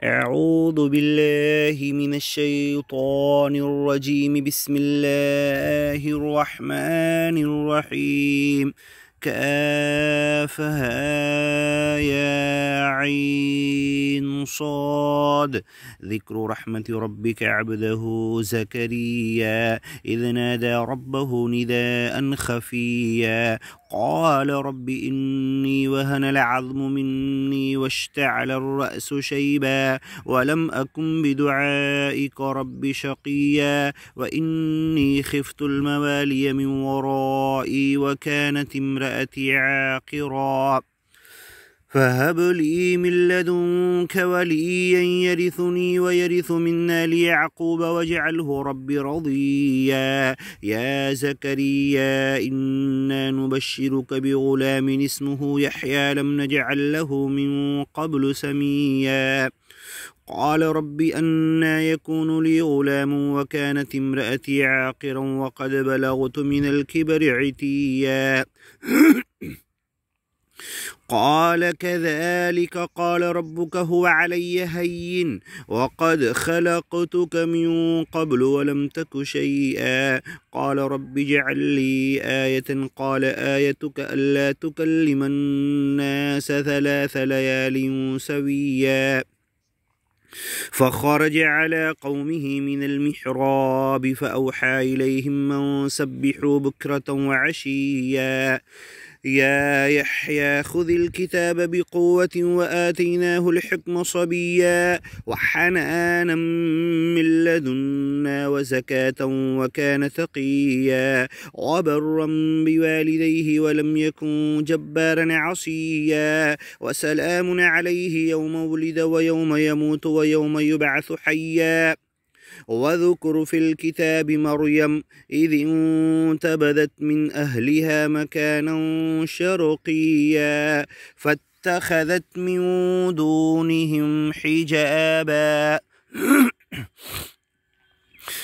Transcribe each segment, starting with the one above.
أعوذ بالله من الشيطان الرجيم. بسم الله الرحمن الرحيم. كافها يا عين صاد. ذكر رحمة ربك عبده زكريا إذ نادى ربه نداء خفيا قال رب إني وهن العظم مني واشتعل الرأس شيبا ولم أكن بدعائك رب شقيا وإني خفت الموالي من ورائي وكانت امرأتي عاقرا فهب لي من لدنك وليا يرثني ويرث من آل يعقوب واجعله رب رضيا. يا زكريا إنا نبشرك بغلام اسمه يحيى لم نجعل له من قبل سميا قال رب أنى يكون لي غلام وكانت امرأتي عاقرا وقد بلغت من الكبر عتيا قال كذلك قال ربك هو علي هين وقد خلقتك من قبل ولم تك شيئا قال رب اجعل لي آية قال آيتك ألا تكلم الناس 3 ليال سويا فخرج على قومه من المحراب فأوحى إليهم أن سبحوا بكرة وعشيا يا يحيى خذ الكتاب بقوة وآتيناه الحكم صبيا وحنانا من لدنا وزكاة وكان تقيا وبرا بوالديه ولم يكن جبارا عصيا وسلام عليه يوم ولد ويوم يموت ويوم يبعث حيا واذكر في الكتاب مريم إذ انتبذت من أهلها مكانا شرقيا فاتخذت من دونهم حجابا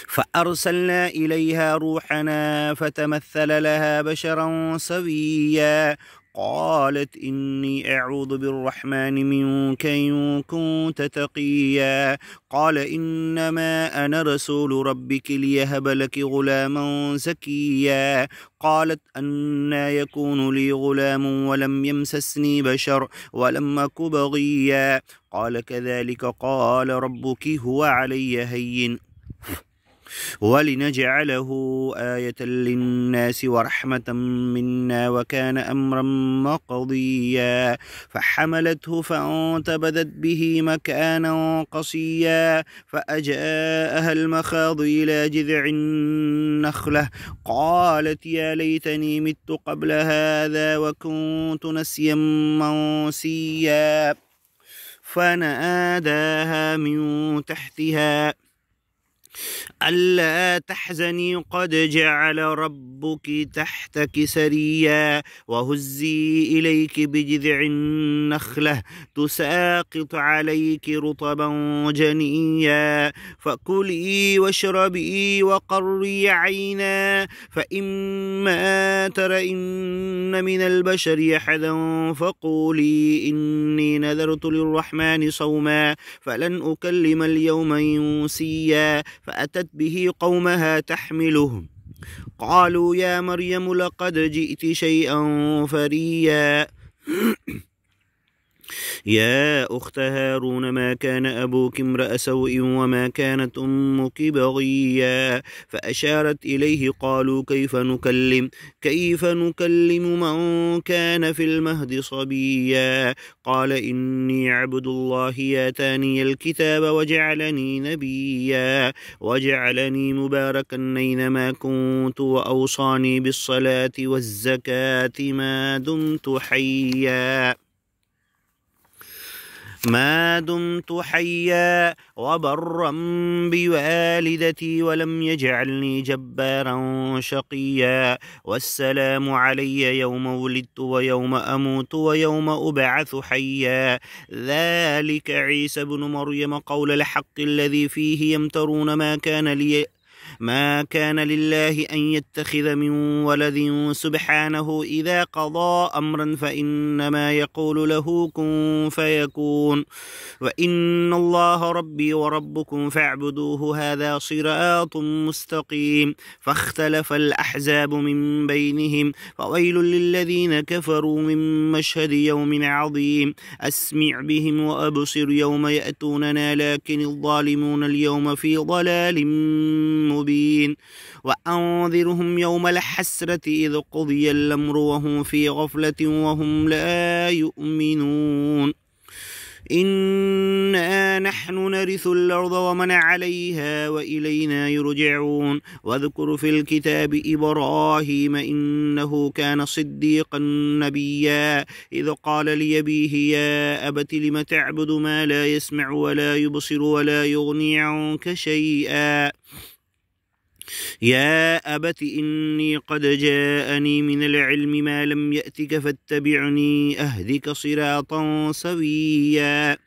فأرسلنا إليها روحنا فتمثل لها بشرا سويا قالت إني أعوذ بالرحمن منك إن كنت تقيا قال إنما أنا رسول ربك ليهب لك غلاما زكيا قالت أنى يكون لي غلام ولم يمسسني بشر ولم أك بغيا قال كذلك قال ربك هو علي هين ولنجعله آية للناس ورحمة منا وكان أمرا مقضيا فحملته فانتبذت به مكانا قصيا فأجاءها المخاض إلى جذع النخلة قالت يا ليتني مت قبل هذا وكنت نسيا منسيا فناداها من تحتها ألا تحزني قد جعل ربك تحتك سريا وهزي إليك بجذع النخلة تساقط عليك رطبا جنيا فكلي واشربي وقري عينا فإما ترين من البشر أحدا فقولي إني نذرت للرحمن صوما فلن أكلم اليوم إنسيا فأتت به قومها تحمله قالوا يا مريم لقد جئت شيئا فريا يا أخت هارون ما كان أبوك امرأ سوء وما كانت أمك بغيا فأشارت إليه قالوا كيف نكلم من كان في المهد صبيا قال إني عبد الله آتاني الكتاب وجعلني نبيا وجعلني مباركا أينما كنت وأوصاني بالصلاة والزكاة ما دمت حيا وبرا بوالدتي ولم يجعلني جبارا شقيا والسلام علي يوم ولدت ويوم أموت ويوم أبعث حيا ذلك عيسى بن مريم قول الحق الذي فيه يمترون ما كان لله أن يتخذ من ولد سبحانه إذا قضى أمرا فإنما يقول له كن فيكون وإن الله ربي وربكم فاعبدوه هذا صراط مستقيم فاختلف الأحزاب من بينهم فويل للذين كفروا من مشهد يوم عظيم أسمع بهم وأبصر يوم يأتوننا لكن الظالمون اليوم في ضلال مبين وأنذرهم يوم الحسرة إذ قضي الأمر وهم في غفلة وهم لا يؤمنون إنا نحن نرث الأرض ومن عليها وإلينا يرجعون واذكر في الكتاب إبراهيم إنه كان صديقا نبيا إذ قال لأبيه يا أبت لم تعبد ما لا يسمع ولا يبصر ولا يغني عنك شيئا يا أبت إني قد جاءني من العلم ما لم يأتك فاتبعني أهدك صراطا سويا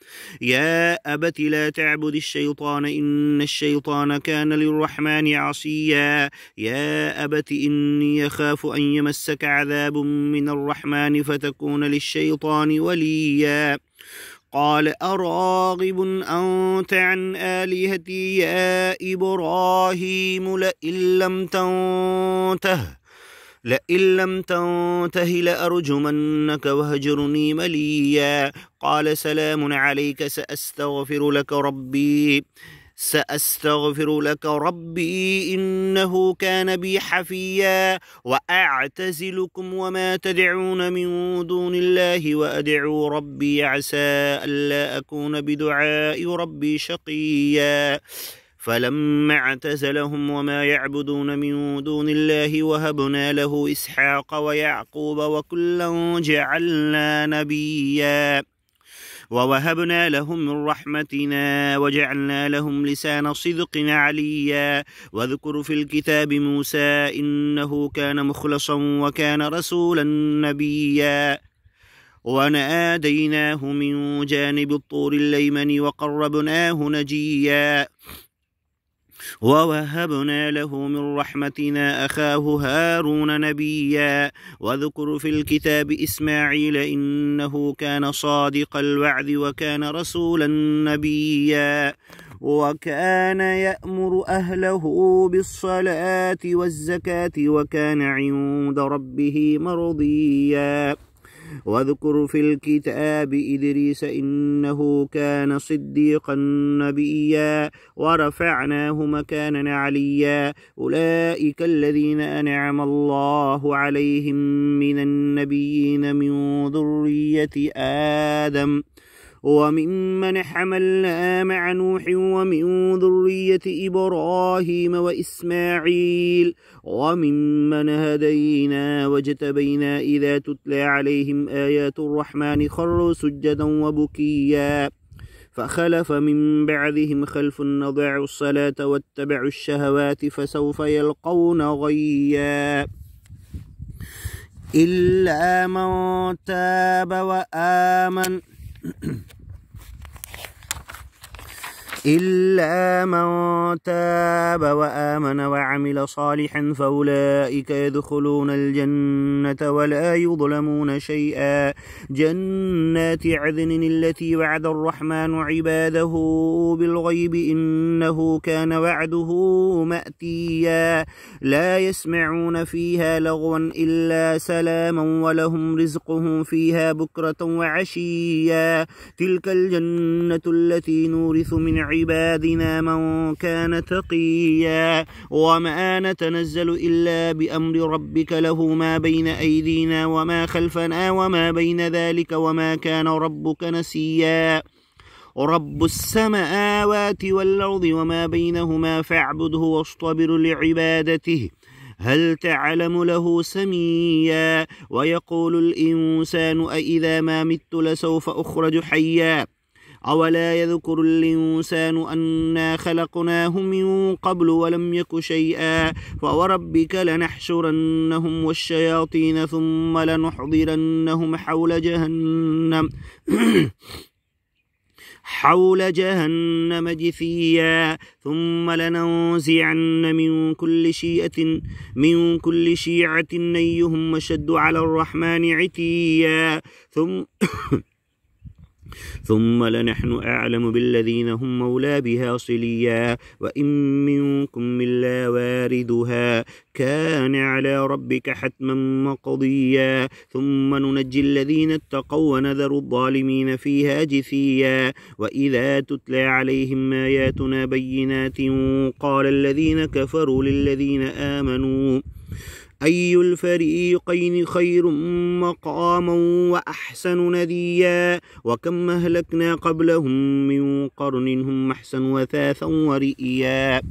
يا أبت لا تعبد الشيطان إن الشيطان كان للرحمن عصيا يا أبت إني أخاف أن يمسك عذاب من الرحمن فتكون للشيطان وليا قال أراغب أنت عن آلهتي يا إبراهيم لئن لم تنته لأرجمنك وهجرني مليا قال سلام عليك سأستغفر لك ربي إنه كان بي حفيا وأعتزلكم وما تدعون من دون الله وأدعو ربي عسى ألا أكون بدعاء ربي شقيا فلما اعتزلهم وما يعبدون من دون الله وهبنا له إسحاق ويعقوب وكلا جعلنا نبيا ووهبنا لهم من رحمتنا وجعلنا لهم لسان صدق عليا واذكر في الكتاب موسى إنه كان مخلصا وكان رسولا نبيا وناديناه من جانب الطور الأيمن وقربناه نجيا ووهبنا له من رحمتنا أخاه هارون نبيا واذكر في الكتاب إسماعيل إنه كان صادق الوعد وكان رسولا نبيا وكان يأمر أهله بالصلاة والزكاة وكان عند ربه مرضيا واذكر في الكتاب إدريس إنه كان صديقا نبيا ورفعناه مكانا عليا أولئك الذين أنعم الله عليهم من النبيين من ذرية آدم وممن حملنا مع نوح ومن ذرية إبراهيم وإسماعيل وممن هدينا واجتبينا إذا تتلى عليهم آيات الرحمن خروا سجدا وبكيا فخلف من بعدهم خلف أضاعوا الصلاة واتبعوا الشهوات فسوف يلقون غيا إلا من تاب وآمن وعمل صالحا فأولئك يدخلون الجنة ولا يظلمون شيئا جنات عدن التي وعد الرحمن عباده بالغيب إنه كان وعده مأتيا لا يسمعون فيها لغوا إلا سلاما ولهم رزقهم فيها بكرة وعشيا تلك الجنة التي نورث من عبادنا من كان تقيا وما نتنزل إلا بأمر ربك له ما بين أيدينا وما خلفنا وما بين ذلك وما كان ربك نسيا رب السماوات والأرض وما بينهما فاعبده واصطبر لعبادته هل تعلم له سميا ويقول الإنسان أإذا ما مت لسوف أخرج حيا أولا يذكر الإنسان أنا خلقناه من قبل ولم يك شيئا فوربك لنحشرنهم والشياطين ثم لنحضرنهم حول جهنم حول جهنم جثيا ثم لننزعن من كل شيعة أيهم أشد على الرحمن عتيا ثم لنحن أعلم بالذين هم مولى بها صليا وإن منكم إلا واردها كان على ربك حتما مقضيا ثم ننجي الذين اتقوا ونذر الظالمين فيها جثيا وإذا تتلى عليهم آياتنا بينات قال الذين كفروا للذين آمنوا أي الفريقين خير مقاما وأحسن نديا وكم أهلكنا قبلهم من قرن هم أحسن وثاثا ورئيا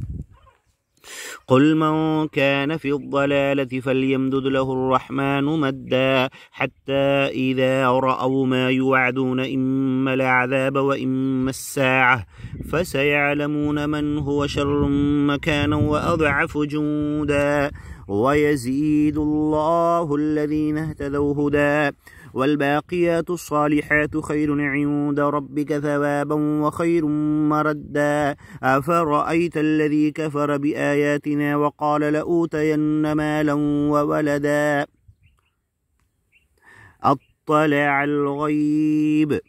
قل من كان في الضلالة فليمدد له الرحمن مدا حتى إذا رأوا ما يوعدون إما العذاب وإما الساعة فسيعلمون من هو شر مكانا وأضعف جندا ويزيد الله الذين اهتدوا هدى والباقيات الصالحات خير عند ربك ثوابا وخير مردا أفرأيت الذي كفر بآياتنا وقال لأوتين مالا وولدا أطلع الغيب